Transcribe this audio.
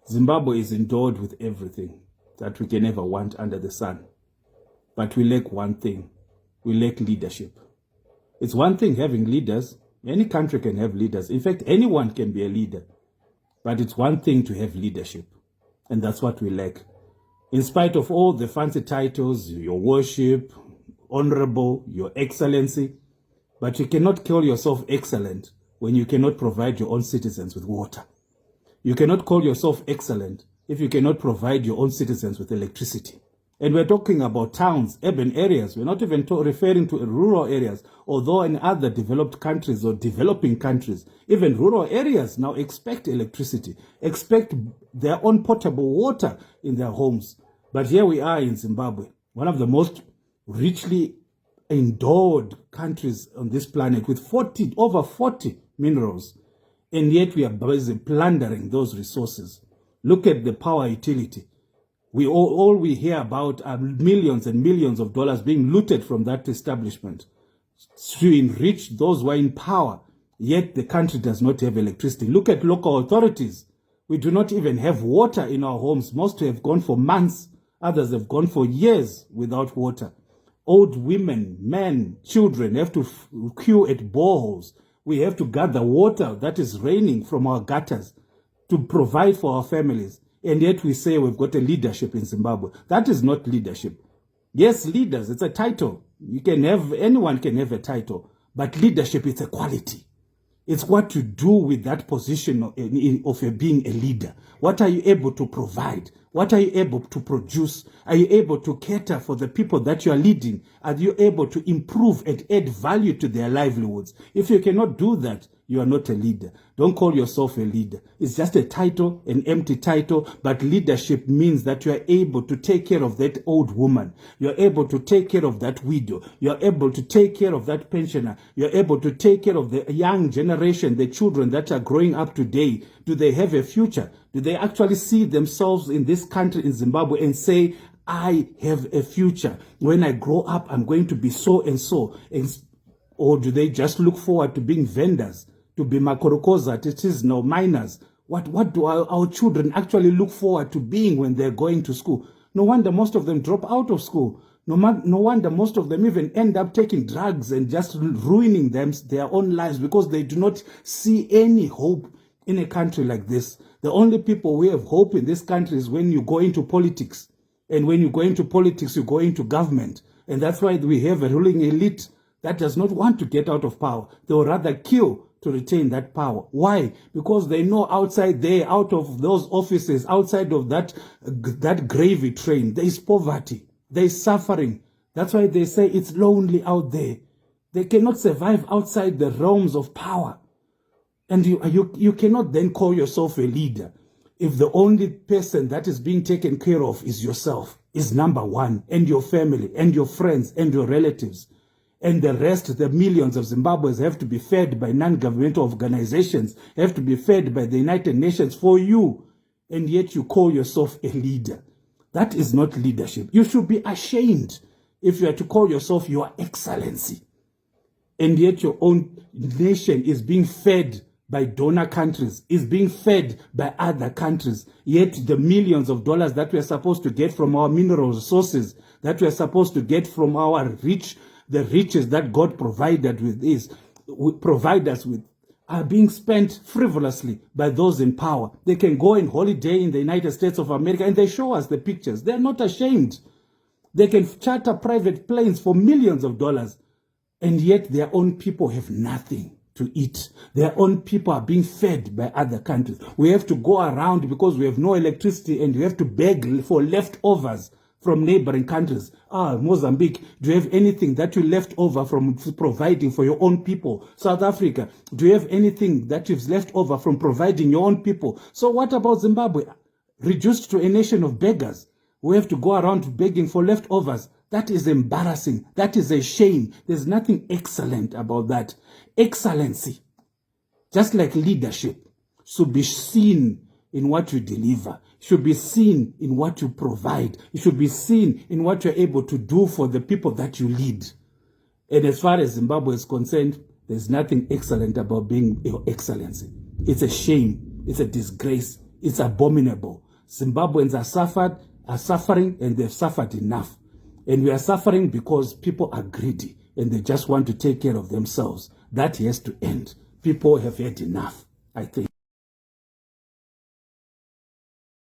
Zimbabwe is endowed with everything that we can ever want under the sun. But we lack one thing. We lack leadership. It's one thing having leaders. Any country can have leaders. In fact, anyone can be a leader. But it's one thing to have leadership. And that's what we lack. In spite of all the fancy titles, your worship, honorable, your excellency, but you cannot call yourself excellent when you cannot provide your own citizens with water. You cannot call yourself excellent if you cannot provide your own citizens with electricity. And we're talking about towns, urban areas. We're not even referring to rural areas, although in other developed countries or developing countries, even rural areas now expect electricity, expect their own potable water in their homes. But here we are in Zimbabwe, one of the most richly endowed countries on this planet with over 40 minerals. And yet we are busy plundering those resources. Look at the power utility. All we hear about are millions and millions of dollars being looted from that establishment to enrich those who are in power, yet the country does not have electricity. Look at local authorities. We do not even have water in our homes. Most have gone for months. Others have gone for years without water. Old women, men, children have to queue at boreholes. We have to gather water that is raining from our gutters to provide for our families. And yet we say we've got a leadership in Zimbabwe. That is not leadership. Yes, leaders, it's a title. Anyone can have a title. But leadership is a quality. It's what you do with that position of being a leader. What are you able to provide? What are you able to produce? Are you able to cater for the people that you are leading? Are you able to improve and add value to their livelihoods? If you cannot do that, you are not a leader. Don't call yourself a leader. It's just a title, an empty title, but leadership means that you are able to take care of that old woman. You are able to take care of that widow. You are able to take care of that pensioner. You are able to take care of the young generation, the children that are growing up today. Do they have a future? Do they actually see themselves in this country, in Zimbabwe, and say, I have a future. When I grow up, I'm going to be so and so. Or do they just look forward to being vendors, to be makorokoza, artisanal miners? What do our children actually look forward to being when they're going to school? No wonder most of them drop out of school. No wonder most of them even end up taking drugs and just ruining their own lives because they do not see any hope in a country like this. The only people who have hope in this country is when you go into politics. And when you go into politics, you go into government. And that's why we have a ruling elite that does not want to get out of power. They will rather kill to retain that power. Why? Because they know outside there, out of those offices, outside of that gravy train, there is poverty, there is suffering. That's why they say it's lonely out there. They cannot survive outside the realms of power. And you cannot then call yourself a leader if the only person that is being taken care of is yourself, is number one, and your family, and your friends, and your relatives. And the rest, the millions of Zimbabweans, have to be fed by non-governmental organizations, have to be fed by the United Nations for you. And yet you call yourself a leader. That is not leadership. You should be ashamed if you are to call yourself your excellency. And yet your own nation is being fed by donor countries, is being fed by other countries. Yet the millions of dollars that we are supposed to get from our mineral resources, that we are supposed to get from our the riches that God provided provide us with, are being spent frivolously by those in power. They can go on holiday in the United States of America and they show us the pictures. They're not ashamed. They can charter private planes for millions of dollars, and yet their own people have nothing to eat. Their own people are being fed by other countries. We have to go around because we have no electricity and we have to beg for leftovers from neighboring countries. Mozambique, do you have anything that you left over from providing for your own people? South Africa, do you have anything that you've left over from providing your own people? So what about Zimbabwe? Reduced to a nation of beggars. We have to go around begging for leftovers. That is embarrassing. That is a shame. There's nothing excellent about that. Excellency, just like leadership, should be seen in what you deliver. It should be seen in what you provide. It should be seen in what you're able to do for the people that you lead. And as far as Zimbabwe is concerned, there's nothing excellent about being your excellency. It's a shame. It's a disgrace. It's abominable. Zimbabweans are suffering, and they've suffered enough. And we are suffering because people are greedy and they just want to take care of themselves. That has to end. People have had enough, I think.